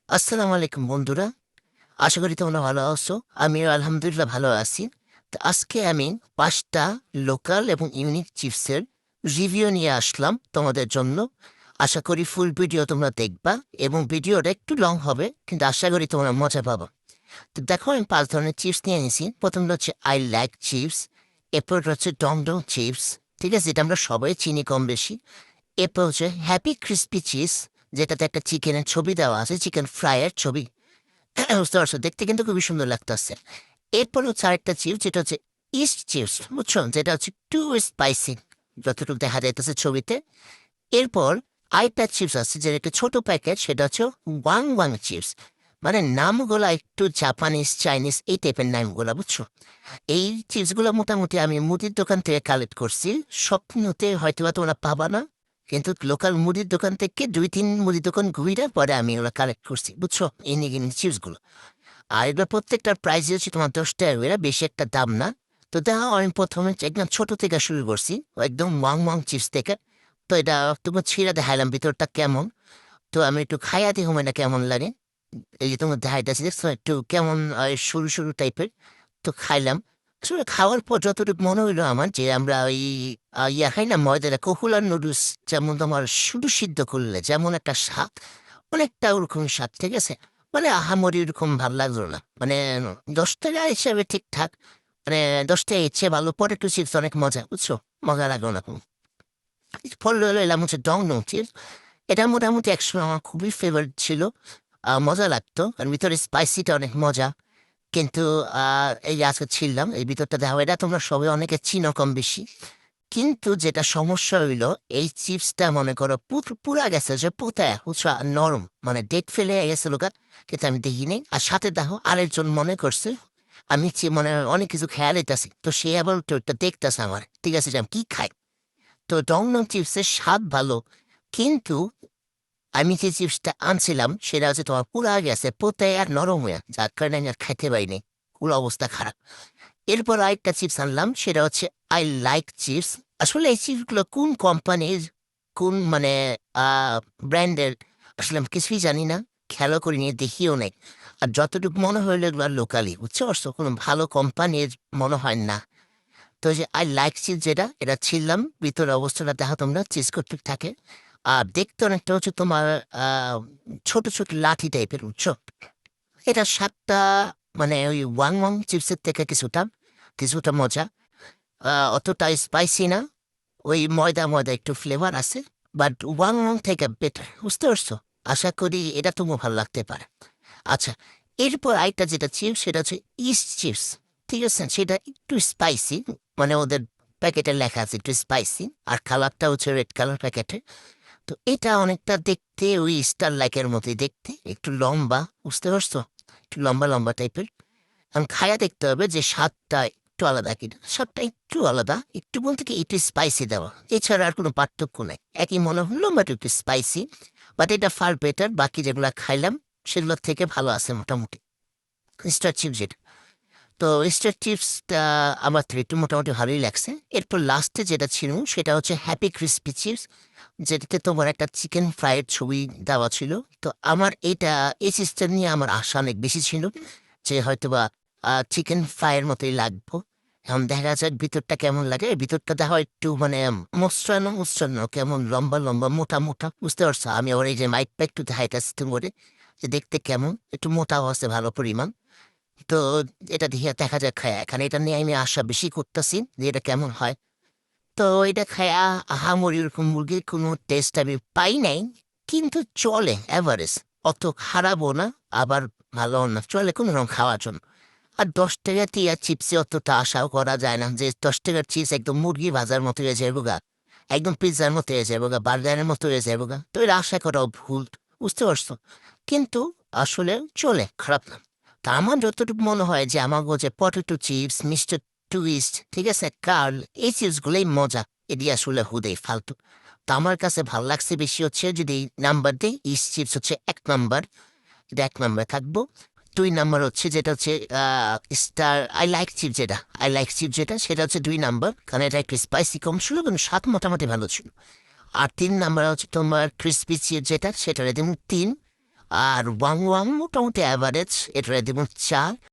আসসালামু আলাইকুম বন্ধুরা। আশা করি তোমরা ভালো আছো। আমিও আলহামদুলিল্লাহ ভালো আছি। তো আজকে আমি ৫ টা লোকাল এবং ইউনিক চিপসের রিভিউ নিয়ে আসলাম তোমাদের জন্য। আশা করি ফুল ভিডিও তোমরা দেখবা এবং ভিডিওটা একটু লং হবে কিন্তু আশা করি তোমরা মজা পাবা। তো দেখো আমি ৫ ধরনের চিপস নিয়ে এনেছি। প্রথমটা হচ্ছে আই লাইক চিপস, এরপরটা হচ্ছে ডং চিপস, ঠিক আছে? এটা আমরা সবাই চিনি কম বেশি। এরপর হচ্ছে হ্যাপি ক্রিসপি চিজ, যেটাতে একটা চিকেনের ছবি দেওয়া আছে, চিকেন ফ্রাইয়ের ছবি। বুঝতে পারছো? দেখতে কিন্তু খুবই সুন্দর লাগতেছে। এরপর হচ্ছে আরেকটা চিপস যেটা হচ্ছে ইস্ট চিপস, বুঝছো? যেটা হচ্ছে টু স্পাইসি, যতটুকু দেখা যাইতেছে ছবিতে। এরপর আরেকটা চিপস আছে যেটা একটা ছোট প্যাকেট, সেটা হচ্ছে ওয়াং ওয়াং চিপস। মানে নামগুলা একটু জাপানিজ চাইনিজ এই টাইপের নামগুলা, বুঝছো? এই চিপসগুলো মোটামুটি আমি মুদির দোকান থেকে কালেক্ট করছি। স্বপ্নতে হয়তো বা তোমরা পাবা না, কিন্তু লোকাল মুদির দোকান থেকে ২-৩ মুদির দোকান ঘুরে পরে আমি ওগুলো কালেক্ট করছি, বুঝছো? এই নিয়ে চিপসগুলো। আর এগুলো প্রত্যেকটার প্রাইস হচ্ছে তোমার ১০ টাকা করে, বেশি একটা দাম না। তো দেখো আমি প্রথমে একদম ছোট থেকে শুরু করছি, একদম ওয়াং ওয়াং চিপস থেকে। তো এটা তোমার ছিঁড়া দেখাইলাম ভিতরটা কেমন। তো আমি একটু খাইয়া দেখো এটা কেমন লাগে। এই যে তোমার দেখাইতেছি, দেখছো একটু কেমন সরু সরু টাইপের। তো খাইলাম। আসলে খাওয়ার পর যতটুকু মনে হইলো আমার যে আমরা ওই ইয়া খাই না ময়দার কহুলার নুডলস, যেমন তোমার শুধু সিদ্ধ করলে যেমন একটা স্বাদ, অনেকটা ওরকম স্বাদ, ঠিক আছে? মানে আহামরি ওরকম ভালো লাগলো না। মানে ১০ টাকা হিসাবে ঠিকঠাক। মানে ১০ টাকা ইচ্ছে ভালো, পরে একটু চিপস অনেক মজা, বুঝছো? মজা লাগলো না খুব। ফল হলো এলাম হচ্ছে ডং নো চিপস। এটা মোটামুটি একসময় আমার খুবই ফেভারিট ছিল। মজা লাগতো কারণ ভিতরে স্পাইসিটা অনেক মজা। কিন্তু এই যে আজকে ছিললাম, এই ভিতরটা দেখাবো, এটা তোমরা সবাই অনেকে চিনো কম বেশি। কিন্তু যেটা সমস্যা হইলো, এই চিপসটা মনে করো পুরা গেছে যে পোতায়, বুঝছো? আর নরম, মানে ডেট ফেলে গেছে লোকাল। কিন্তু আমি দেখিনি। আর সাথে দেখো আরেকজন মনে করছে আমি মানে অনেক কিছু খেয়াল হইতাছি, তো সে আবার ওটা দেখতেছে আমার, ঠিক আছে, যে আমি কি খাই। তো ডং ডং চিপসের স্বাদ ভালো, কিন্তু আমি যে চিপসটা আনছিলাম সেটা হচ্ছে তোমার পুরা গেছে পোতায় আর নরম হয়ে, যার কারণে আমি আর খাইতে পারিনি। পুরো অবস্থা খারাপ। এরপর আরেকটা চিপস আনলাম, সেটা হচ্ছে আই লাইক চিপস। আসলে এই চিপসগুলো কোন কোম্পানির, কোন মানে ব্র্যান্ডের, আসলে আমি কিছুই জানি না। খেয়ালও করিনি, দেখিও নাই। আর যতটুকু মনে হইলো এগুলো লোকালি, বুঝতে পারছো? কোনো ভালো কোম্পানির মনে হয় না। তো ওই যে আই লাইক চিজ যেটা, এটা ছিললাম, ভিতরে অবস্থাটা দেখা তোমরা চিজ করতে থাকে। আর দেখতে অনেকটা হচ্ছে তোমার ছোট ছোট লাঠি টাইপের, বুঝছো? এটা স্বাদটা মানে ওই ওয়াং ওয়াং চিপসের থেকে কিছুটা কিছুটা মজা। অতটা স্পাইসি না। ওই ময়দা ময়দা একটু ফ্লেভার আছে। বাট ওয়াং ওয়াং থেকে বেটার, বুঝতে পারছো? আশা করি এটা তোমার ভালো লাগতে পারে। আচ্ছা, এরপর আরেকটা যেটা চিপস সেটা হচ্ছে ইস্ট চিপস, ঠিক আছে? সেটা একটু স্পাইসি, মানে ওদের প্যাকেটে লেখা আছে একটু স্পাইসি। আর কালারটা হচ্ছে রেড কালার প্যাকেটে। তো এটা অনেকটা দেখতে ওই স্টার লাইকের মতোই দেখতে, একটু লম্বা, বুঝতে পারছো? একটু লম্বা লম্বা টাইপের। এখন খায়া দেখতে হবে যে স্বাদটা একটু আলাদা কিনা। স্বাদটা একটু আলাদা, একটু বলতে কি একটু স্পাইসি দেওয়া, এছাড়া আর কোনো পার্থক্য নাই। একই মনে হলো বাট একটু স্পাইসি। বাট এটা ফার বেটার, বাকি যেগুলো খাইলাম সেগুলোর থেকে ভালো আছে মোটামুটি। স্টার চিপস যেটা, তো স্টার চিপসটা আমার থেকে একটু মোটামুটি ভালোই লাগছে। এরপর লাস্টে যেটা ছিল সেটা হচ্ছে হ্যাপি ক্রিসপি চিপস, যেটাতে তোমার একটা চিকেন ফ্রাইয়ের ছবি দেওয়া ছিল। তো আমার এই সিস্টেম নিয়ে আমার আশা অনেক বেশি ছিল যে হয়তোবা চিকেন ফ্রাইয়ের মতোই লাগবো। এখন দেখা যাক ভিতরটা কেমন লাগে। ভিতরটা দেখা একটু মানে মোস্রানো মোস্রানো, কেমন লম্বা লম্বা মোটা মোটা, বুঝতে পারছো? আমি ওর এই যে মাইকটা একটু দেখাইতেছি করে যে দেখতে কেমন, একটু মোটাও আছে ভালো পরিমাণ। তো এটা দিয়ে দেখা যাক খায়া, এখানে এটা নিয়ে আমি আশা বেশি করতেছি যে এটা কেমন হয়। তো এটা খায়া আহামরি ওরকম মুরগির কোনো টেস্ট আমি পাই নাই, কিন্তু চলে এভারেজ। অত খারাপও না, আবার ভালোও না, চলে কোনো রকম খাওয়ার জন্য। আর ১০ টাকা টিয়া চিপসে অতটা আশাও করা যায় না যে ১০ টাকার চিপস একদম মুরগি ভাজার মতো হয়ে যাবো গা, একদম পিৎজার মতো হয়ে যাবো গা, বার্গারের মতো হয়ে যাবো গা। তো এর আশা করাও ভুল, বুঝতে পারছো? কিন্তু আসলে চলে, খারাপ না। তা আমার যতটুকু মনে হয় যে আমাকে যে পটেটো চিপস, মিস্টার টুইস্ট, ঠিক আছে, কার্ল, এই চিপসগুলোই মজা। এটি আসলে হুদেই ফালতু। তো আমার কাছে ভালো লাগছে বেশি হচ্ছে, যদি নাম্বার দিই, ইস্ট চিপস হচ্ছে ১ নাম্বার, এটা ১ নাম্বার থাকবো। ২ নাম্বার হচ্ছে যেটা হচ্ছে স্টার আই লাইক চিপ যেটা, সেটা হচ্ছে ২ নাম্বার, কারণ এটা একটু স্পাইসি কম ছিল কিন্তু স্বাদ মোটামুটি ভালো ছিল। আর ৩ নাম্বার হচ্ছে তোমার ক্রিসপি চিপ যেটা, সেটা একদম ৩। আর ওয়াং ওয়াং মোটামুটি অ্যাভারেজ, এটারে দিব 4।